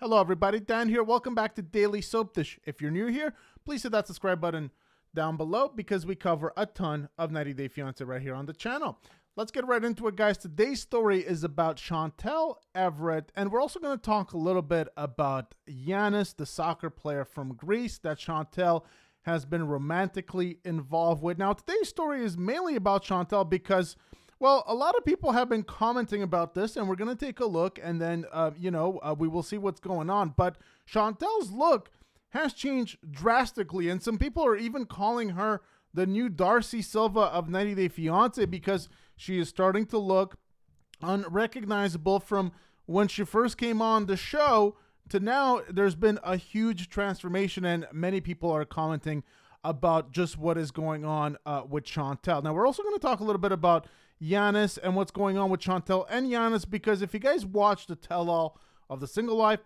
Hello everybody, Dan here. Welcome back to Daily Soap Dish. If you're new here, please hit that subscribe button down below because we cover a ton of 90 Day Fiancé right here on the channel. Let's get right into it, guys. Today's story is about Chantel Everett, and we're also going to talk a little bit about Giannis, the soccer player from Greece that Chantel has been romantically involved with. Now, today's story is mainly about Chantel because, well, a lot of people have been commenting about this, and we're going to take a look, and then, we will see what's going on. But Chantel's look has changed drastically, and some people are even calling her the new Darcy Silva of 90 Day Fiancé because she is starting to look unrecognizable from when she first came on the show to now. There's been a huge transformation, and many people are commenting about just what is going on with Chantel. Now, we're also going to talk a little bit about Giannis and what's going on with Chantel and Giannis, because if you guys watched the tell-all of the single life,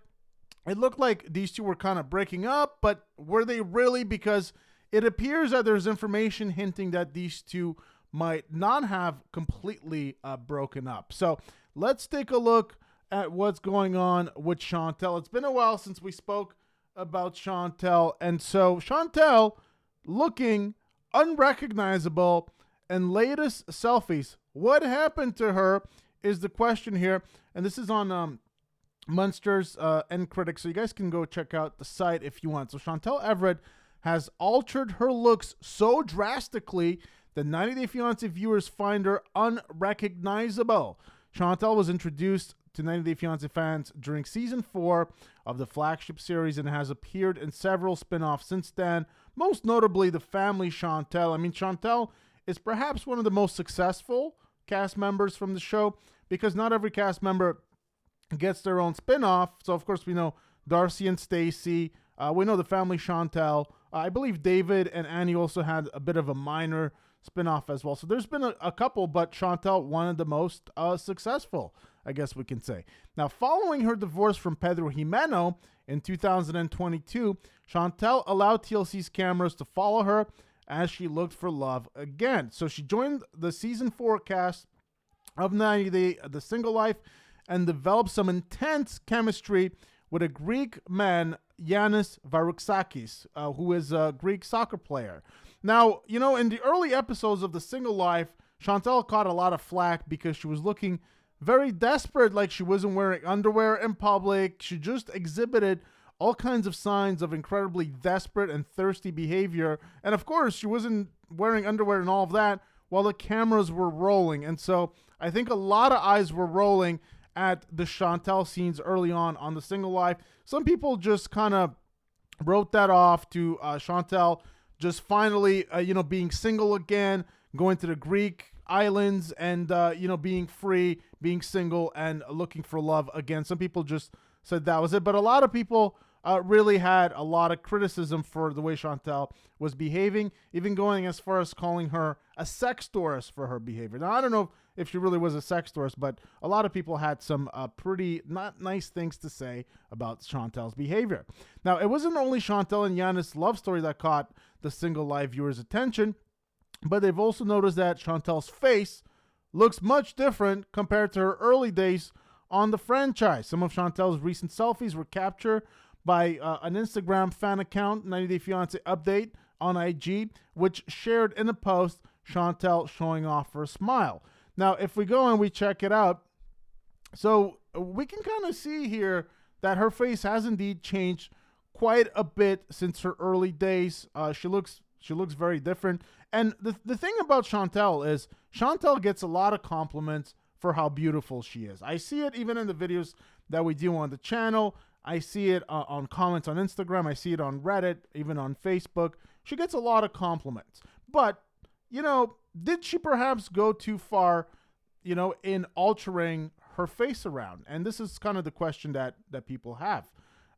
it looked like these two were kind of breaking up, but were they really? Because it appears that there's information hinting that these two might not have completely broken up. So let's take a look at what's going on with Chantel. It's been a while since we spoke about Chantel, and so Chantel looking unrecognizable and latest selfies. What happened to her is the question here, and this is on Munster's End Critics, so you guys can go check out the site if you want. So Chantel Everett has altered her looks so drastically that 90 Day Fiancé viewers find her unrecognizable. Chantel was introduced to 90 Day Fiancé fans during season 4 of the flagship series and has appeared in several spin-offs since then, most notably The Family Chantel. I mean, Chantel is perhaps one of the most successful cast members from the show because not every cast member gets their own spin-off. So, of course, we know Darcy and Stacy. We know The Family Chantel. I believe David and Annie also had a bit of a minor spin-off as well. So there's been a couple, but Chantel, one of the most successful, I guess we can say. Now, following her divorce from Pedro Jimeno in 2022, Chantel allowed TLC's cameras to follow her as she looked for love again. So she joined the season 4 cast of 90 Day, the single life, and developed some intense chemistry with a Greek man, Giannis Varoufakis, who is a Greek soccer player. Now, you know, in the early episodes of the single life, Chantel caught a lot of flack because she was looking very desperate, like she wasn't wearing underwear in public. She just exhibited all kinds of signs of incredibly desperate and thirsty behavior. And of course, she wasn't wearing underwear and all of that while the cameras were rolling. And so I think a lot of eyes were rolling at the Chantel scenes early on the single life. Some people just kind of wrote that off to Chantel just finally, being single again, going to the Greek islands and, being free, being single and looking for love again. Some people just said that was it. But a lot of people really had a lot of criticism for the way Chantel was behaving, even going as far as calling her a sextorist for her behavior. Now, I don't know if she really was a sextorist, but a lot of people had some pretty not nice things to say about Chantel's behavior. Now, it wasn't only Chantel and Giannis' love story that caught the single live viewers' attention, but they've also noticed that Chantel's face looks much different compared to her early days on the franchise. Some of Chantel's recent selfies were captured by an Instagram fan account, 90 Day Fiancé Update on IG, which shared in a post Chantel showing off her smile. Now, if we go and we check it out, so we can kind of see here that her face has indeed changed quite a bit since her early days. She looks very different. And the thing about Chantel is Chantel gets a lot of compliments for how beautiful she is. I see it even in the videos that we do on the channel. I see it on comments on Instagram. I see it on Reddit, even on Facebook. She gets a lot of compliments. But, did she perhaps go too far, in altering her face around? And this is kind of the question that people have.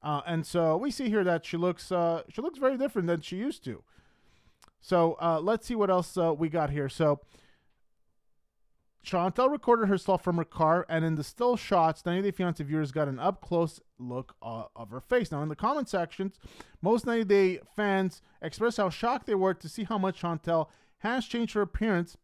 And so we see here that she looks very different than she used to. So let's see what else we got here. So Chantel recorded herself from her car, and in the still shots, 90 Day Fiancé viewers got an up-close look of her face. Now, in the comment sections, most 90 Day fans expressed how shocked they were to see how much Chantel has changed her appearance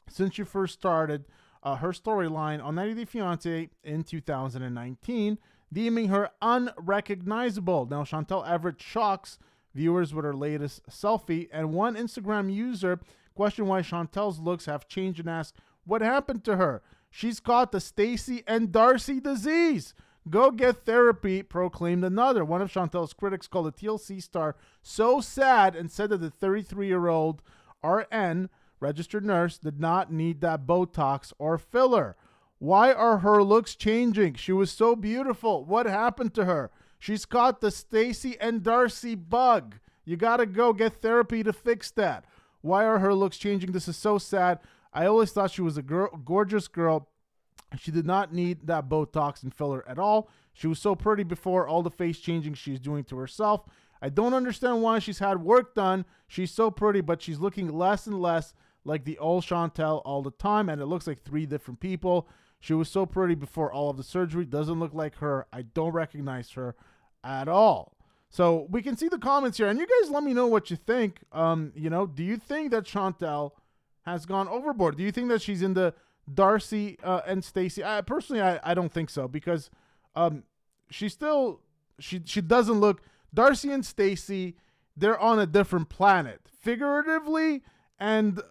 since she first started her storyline on 90 Day Fiancé in 2019. deeming her unrecognizable. Now, Chantel Everett shocks viewers with her latest selfie, and one Instagram user questioned why Chantel's looks have changed and asked what happened to her. She's caught the Stacey and Darcy disease. Go get therapy, proclaimed another. One of Chantel's critics called the TLC star so sad and said that the 33-year-old RN, registered nurse, did not need that Botox or filler. Why are her looks changing? She was so beautiful. What happened to her? She's caught the Stacey and Darcy bug. You got to go get therapy to fix that. Why are her looks changing? This is so sad. I always thought she was a gorgeous girl. She did not need that Botox and filler at all. She was so pretty before all the face changing she's doing to herself. I don't understand why she's had work done. She's so pretty, but she's looking less and less like the old Chantel all the time, and it looks like 3 different people. She was so pretty before all of the surgery. Doesn't look like her. I don't recognize her at all. So we can see the comments here, and you guys let me know what you think. Do you think that Chantel has gone overboard? Do you think that she's in the Darcy and Stacey? Personally, I don't think so, because she doesn't look. Darcy and Stacey, they're on a different planet, figuratively and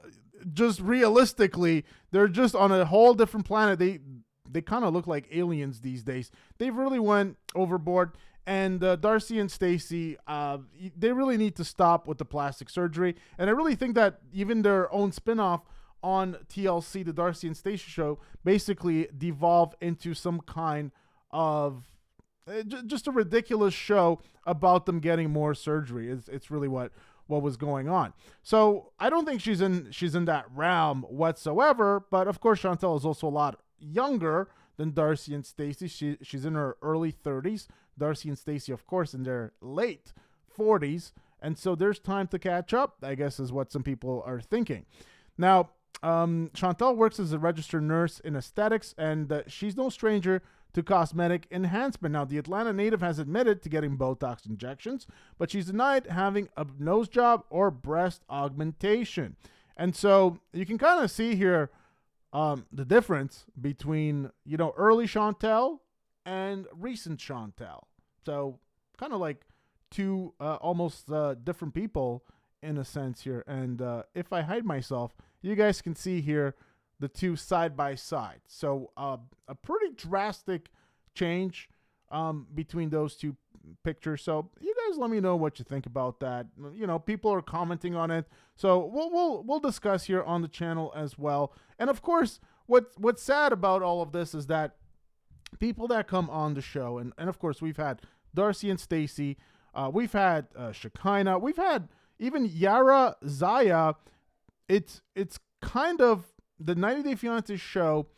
just realistically. They're just on a whole different planet. They kind of look like aliens these days. They really went overboard. And Darcy and Stacey, they really need to stop with the plastic surgery. And I really think that even their own spinoff on TLC, the Darcy and Stacey show, basically devolved into some kind of just a ridiculous show about them getting more surgery. It's really what was going on. So I don't think she's in that realm whatsoever. But of course, Chantel is also a lot younger than Darcy and Stacey. She's in her early 30s. Darcy and Stacey, of course, in their late 40s. And so there's time to catch up, I guess, is what some people are thinking. Now, Chantel works as a registered nurse in aesthetics, and she's no stranger to cosmetic enhancement. Now, the Atlanta native has admitted to getting Botox injections, but she's denied having a nose job or breast augmentation. And so you can kind of see here the difference between, early Chantel and recent Chantel. So kind of like two almost different people in a sense here. And if I hide myself, you guys can see here the two side by side. So a pretty drastic change between those two pictures. So you guys let me know what you think about that. People are commenting on it. So we'll discuss here on the channel as well. And of course, what's sad about all of this is that people that come on the show, and of course we've had Darcy and Stacey, we've had Shekinah, we've had even Yara Zaya. It's kind of the 90 Day Fiancé show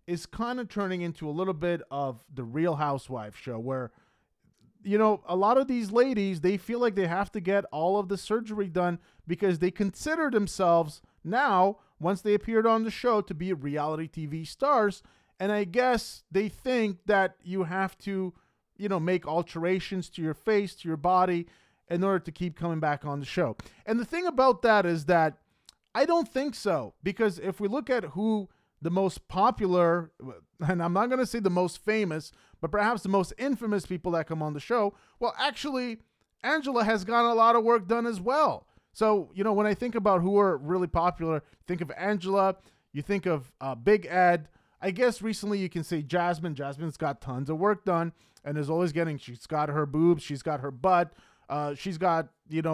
is kind of turning into a little bit of the Real Housewives show, where a lot of these ladies, they feel like they have to get all of the surgery done because they consider themselves now, once they appeared on the show, to be reality TV stars. And I guess they think that you have to, make alterations to your face, to your body, in order to keep coming back on the show. And the thing about that is that I don't think so, because if we look at who the most popular, and I'm not going to say the most famous, but perhaps the most infamous people that come on the show, well, actually, Angela has gotten a lot of work done as well. So, when I think about who are really popular, think of Angela, you think of Big Ed. I guess recently you can say Jasmine. Jasmine's got tons of work done and is always she's got her boobs, she's got her butt, she's got,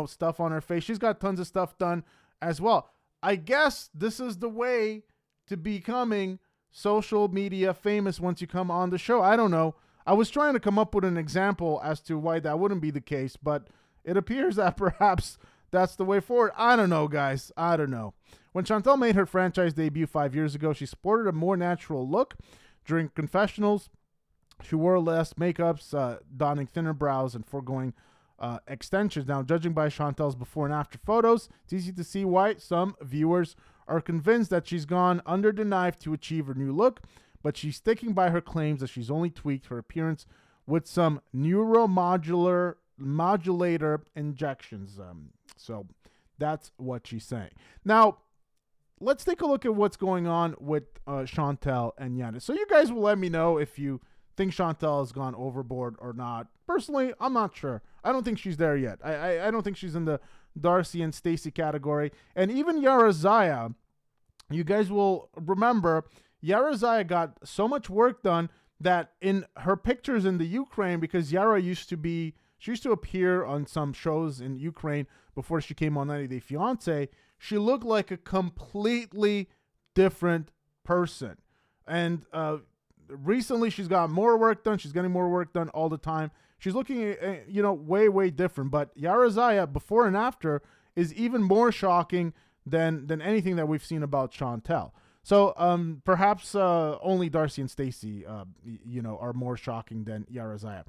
stuff on her face. She's got tons of stuff done as well. I guess this is the way to becoming social media famous once you come on the show. I don't know. I was trying to come up with an example as to why that wouldn't be the case, but it appears that perhaps that's the way forward. I don't know, guys. I don't know. When Chantel made her franchise debut 5 years ago, she sported a more natural look. During confessionals, she wore less makeups, donning thinner brows and foregoing extensions. Now, judging by Chantel's before and after photos, it's easy to see why some viewers are convinced that she's gone under the knife to achieve her new look, but she's sticking by her claims that she's only tweaked her appearance with some neuromodulator injections. So that's what she's saying. Now, let's take a look at what's going on with Chantel and Giannis. So you guys will let me know if you think Chantel has gone overboard or not. Personally, I'm not sure. I don't think she's there yet. I don't think she's in the Darcy and Stacey category. And even Yara Zaya, you guys will remember, Yara Zaya got so much work done that in her pictures in the Ukraine, because Yara she used to appear on some shows in Ukraine before she came on 90 Day Fiancé, she looked like a completely different person. And recently she's got more work done. She's getting more work done all the time. She's looking, way, way different. But Yara Zaya, before and after, is even more shocking than anything that we've seen about Chantel. So perhaps only Darcy and Stacey, are more shocking than Yara Zaya.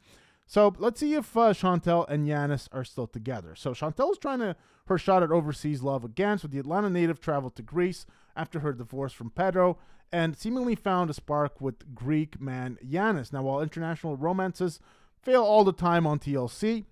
So let's see if Chantel and Giannis are still together. So Chantel is trying her shot at overseas love again. So the Atlanta native traveled to Greece after her divorce from Pedro and seemingly found a spark with Greek man Giannis. Now, while international romances fail all the time on TLC,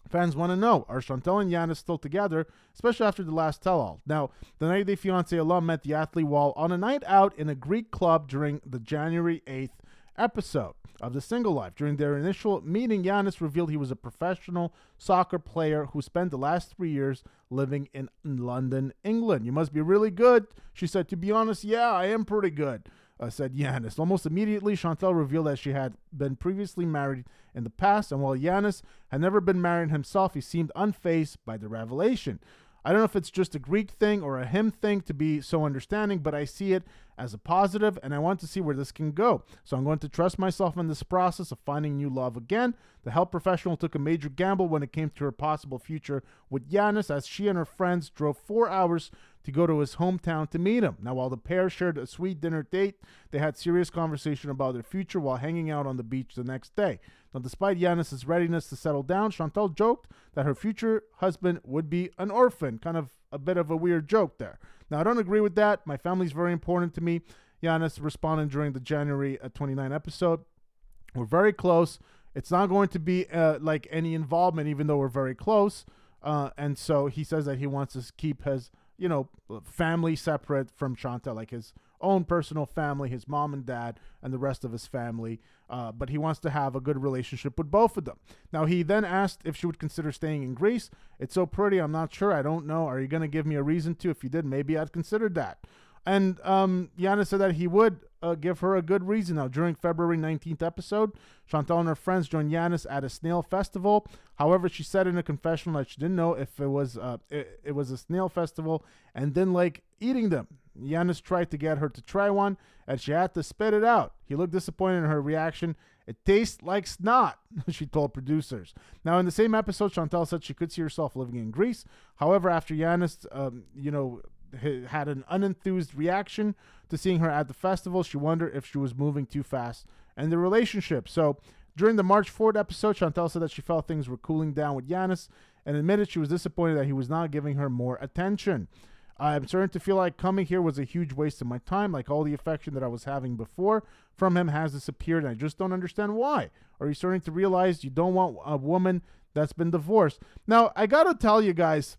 fans want to know, are Chantel and Giannis still together, especially after the last tell-all? Now, the 90 Day Fiancé alum met the athlete while on a night out in a Greek club during the January 8th episode of The Single Life. During their initial meeting, Giannis revealed he was a professional soccer player who spent the last 3 years living in London, England. You must be really good, she said. To be honest, yeah, I am pretty good, said Giannis. Almost immediately, Chantel revealed that she had been previously married in the past, and while Giannis had never been married himself, he seemed unfazed by the revelation. I don't know if it's just a Greek thing or a him thing to be so understanding, but I see it as a positive, and I want to see where this can go. So I'm going to trust myself in this process of finding new love again. The health professional took a major gamble when it came to her possible future with Giannis, as she and her friends drove 4 hours to go to his hometown to meet him. Now, while the pair shared a sweet dinner date, they had serious conversation about their future while hanging out on the beach the next day. Now, despite Giannis' readiness to settle down, Chantel joked that her future husband would be an orphan. Kind of a bit of a weird joke there. Now, I don't agree with that. My family's very important to me. Giannis responded during the January 29 episode. We're very close. It's not going to be like any involvement, even though we're very close. And so he says that he wants to keep his, family separate from Chantel, like his own personal family, his mom and dad, and the rest of his family. But he wants to have a good relationship with both of them. Now, he then asked if she would consider staying in Greece. It's so pretty. I'm not sure. I don't know. Are you going to give me a reason to? If you did, maybe I'd consider that. And Giannis said that he would give her a good reason. Now, during February 19th episode, Chantel and her friends joined Giannis at a snail festival. However, she said in a confessional that she didn't know if it was a snail festival and didn't like eating them. Giannis tried to get her to try one, and she had to spit it out. He looked disappointed in her reaction. It tastes like snot, she told producers. Now, in the same episode, Chantel said she could see herself living in Greece. However, after Giannis, had an unenthused reaction to seeing her at the festival, she wondered if she was moving too fast in the relationship. So, during the March 4th episode, Chantel said that she felt things were cooling down with Giannis and admitted she was disappointed that he was not giving her more attention. I'm starting to feel like coming here was a huge waste of my time. Like all the affection that I was having before from him has disappeared, and I just don't understand why. Are you starting to realize you don't want a woman that's been divorced? Now, I got to tell you guys,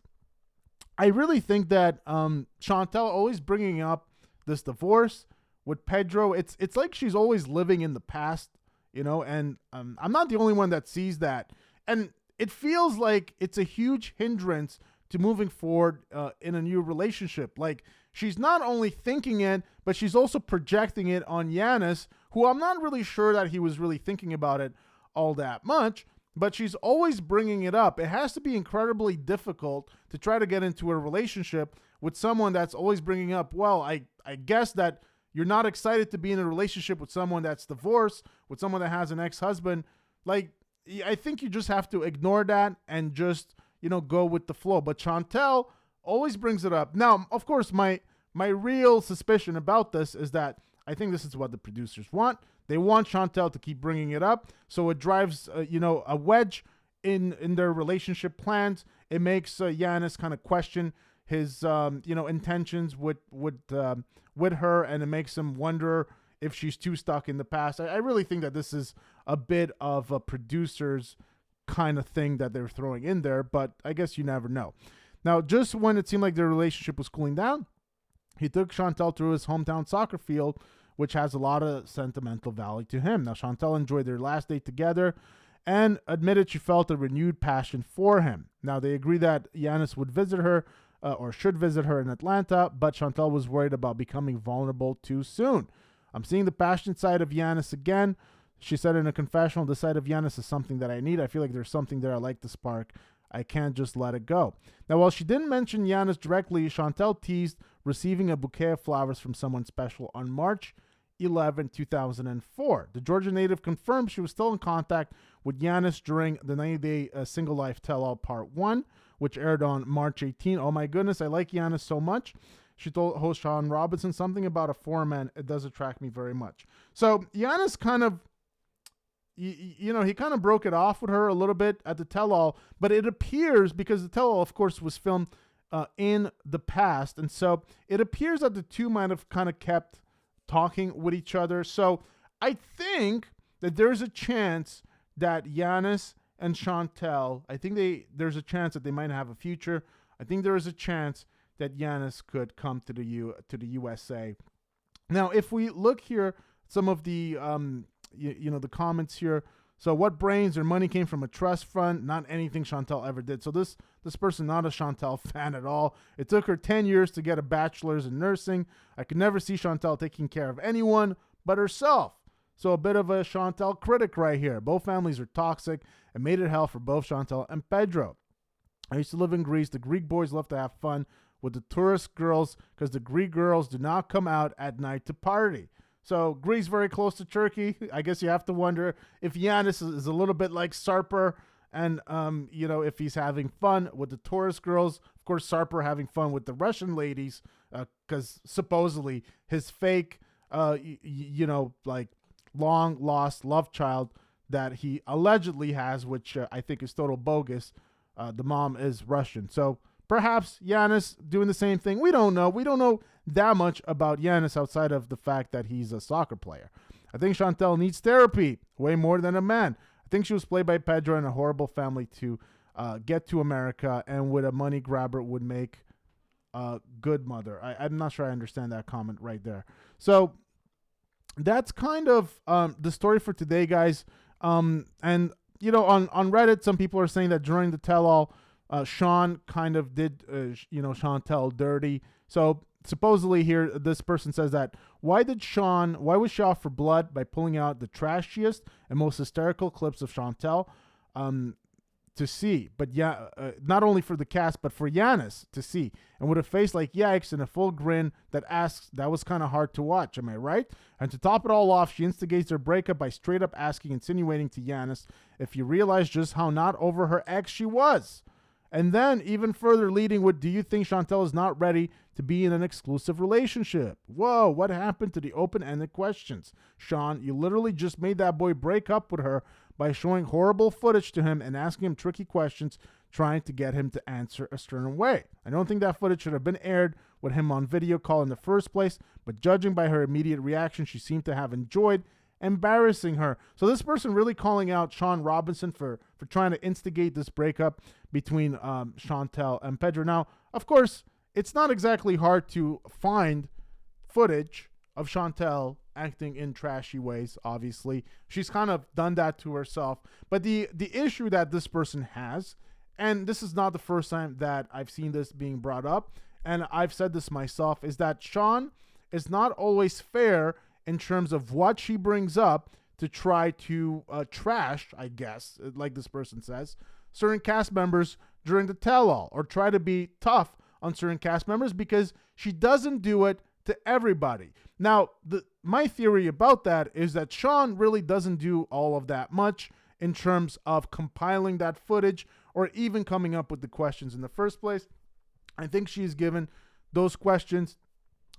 I really think that Chantel always bringing up this divorce with Pedro, it's like she's always living in the past, and I'm not the only one that sees that. And it feels like it's a huge hindrance to moving forward in a new relationship. Like, she's not only thinking it, but she's also projecting it on Giannis, who I'm not really sure that he was really thinking about it all that much, but she's always bringing it up. It has to be incredibly difficult to try to get into a relationship with someone that's always bringing up, well, I guess that you're not excited to be in a relationship with someone that's divorced, with someone that has an ex-husband. Like, I think you just have to ignore that and just go with the flow. But Chantel always brings it up. Now, of course, my real suspicion about this is that I think this is what the producers want. They want Chantel to keep bringing it up, so it drives, a wedge in their relationship plans. It makes Giannis kind of question his, intentions with her, and it makes him wonder if she's too stuck in the past. I really think that this is a bit of a producer's kind of thing that they're throwing in there, but I guess you never know. Now, just when it seemed like their relationship was cooling down, he took Chantel to his hometown soccer field which has a lot of sentimental value to him. Now, Chantel enjoyed their last date together and admitted she felt a renewed passion for him. Now, they agree that Giannis would visit her or should visit her in Atlanta, but Chantel was worried about becoming vulnerable too soon. I'm seeing the passion side of Giannis again. She said in a confessional, the side of Giannis is something that I need. I feel like there's something there I like to spark. I can't just let it go. Now, while she didn't mention Giannis directly, Chantel teased receiving a bouquet of flowers from someone special on March 11, 2004. The Georgia native confirmed she was still in contact with Giannis during the 90-day Single Life Tell-All Part 1, which aired on March 18. Oh my goodness, I like Giannis so much. She told host Sean Robinson something about a foreman. It does attract me very much. So Giannis kind of, he kind of broke it off with her a little bit at the tell-all, but it appears, because the tell-all, of course, was filmed in the past, and so it appears that the two might have kind of kept talking with each other. So I think that there's a chance that Giannis and Chantel, there's a chance that they might have a future. I think there is a chance that Giannis could come to the USA. Now, if we look here, some of the the comments here. So, what brains or money came from a trust fund? Not anything Chantel ever did. So this person, not a Chantel fan at all. It took her 10 years to get a bachelor's in nursing. I could never see Chantel taking care of anyone but herself. So a bit of a Chantel critic right here. Both families are toxic and made it hell for both Chantel and Pedro. I used to live in Greece. The Greek boys love to have fun with the tourist girls because the Greek girls do not come out at night to party. So Greece very close to Turkey. I guess you have to wonder if Giannis is a little bit like Sarper and, if he's having fun with the tourist girls. Of course, Sarper having fun with the Russian ladies because supposedly his fake, long lost love child that he allegedly has, which I think is total bogus. The mom is Russian. So perhaps Giannis doing the same thing. We don't know. We don't know that much about Giannis outside of the fact that he's a soccer player. I think Chantel needs therapy way more than a man. I think she was played by Pedro in a horrible family to get to America, and with a money grabber would make a good mother. I'm not sure I understand that comment right there. So that's kind of the story for today, guys. And, on Reddit, some people are saying that during the tell-all, Sean kind of did, Chantel dirty. So supposedly here, this person says that, why was she off for blood by pulling out the trashiest and most hysterical clips of Chantel to see? But not only for the cast, but for Giannis to see. And with a face like yikes and a full grin that asks, that was kind of hard to watch, am I right? And to top it all off, she instigates their breakup by straight up insinuating to Giannis if you realize just how not over her ex she was. And then even further leading with, do you think Chantel is not ready to be in an exclusive relationship? Whoa, what happened to the open-ended questions? Sean, you literally just made that boy break up with her by showing horrible footage to him and asking him tricky questions, trying to get him to answer a certain way. I don't think that footage should have been aired with him on video call in the first place, but judging by her immediate reaction, she seemed to have enjoyed embarrassing her. So this person really calling out Sean Robinson for trying to instigate this breakup between Chantel and Pedro. Now, of course, it's not exactly hard to find footage of Chantel acting in trashy ways, obviously. She's kind of done that to herself. But the issue that this person has, and this is not the first time that I've seen this being brought up, and I've said this myself, is that Sean is not always fair in terms of what she brings up to try to trash, I guess, like this person says, certain cast members during the tell-all, or try to be tough on certain cast members because she doesn't do it to everybody. Now, my theory about that is that Sean really doesn't do all of that much in terms of compiling that footage or even coming up with the questions in the first place. I think she's given those questions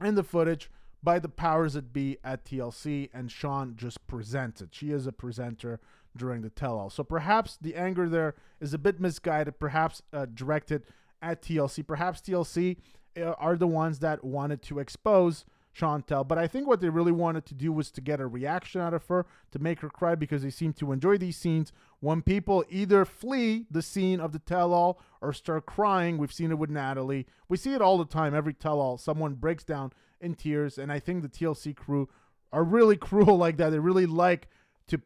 and the footage by the powers that be at TLC, and Sean just presents it. She is a presenter during the tell-all. So perhaps the anger there is a bit misguided, perhaps directed at TLC. Perhaps TLC are the ones that wanted to expose Chantel, but I think what they really wanted to do was to get a reaction out of her, to make her cry, because they seem to enjoy these scenes when people either flee the scene of the tell-all or start crying. We've seen it with Natalie. We see it all the time. Every tell-all, someone breaks down in tears, and I think the TLC crew are really cruel like that. They really like to,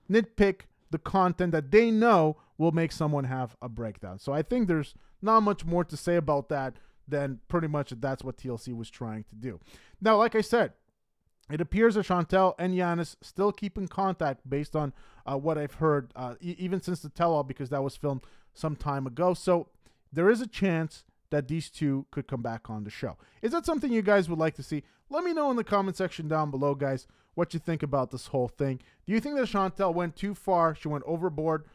nitpick the content that they know will make someone have a breakdown. So I think there's not much more to say about that than pretty much that's what TLC was trying to do. Now, like I said, it appears that Chantel and Giannis still keep in contact based on what I've heard, even since the tell-all, because that was filmed some time ago. So there is a chance that these two could come back on the show. Is that something you guys would like to see? Let me know in the comment section down below, guys, what you think about this whole thing. Do you think that Chantel went too far? She went overboard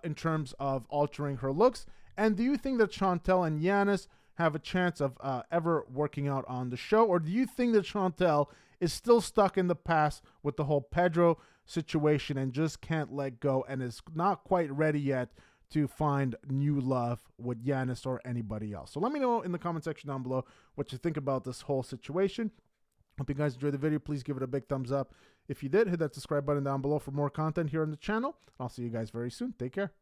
in terms of altering her looks? And do you think that Chantel and Giannis have a chance of ever working out on the show? Or do you think that Chantel is still stuck in the past with the whole Pedro situation and just can't let go and is not quite ready yet to find new love with Giannis or anybody else? So let me know in the comment section down below what you think about this whole situation. Hope you guys enjoyed the video. Please give it a big thumbs up. If you did, hit that subscribe button down below for more content here on the channel. I'll see you guys very soon. Take care.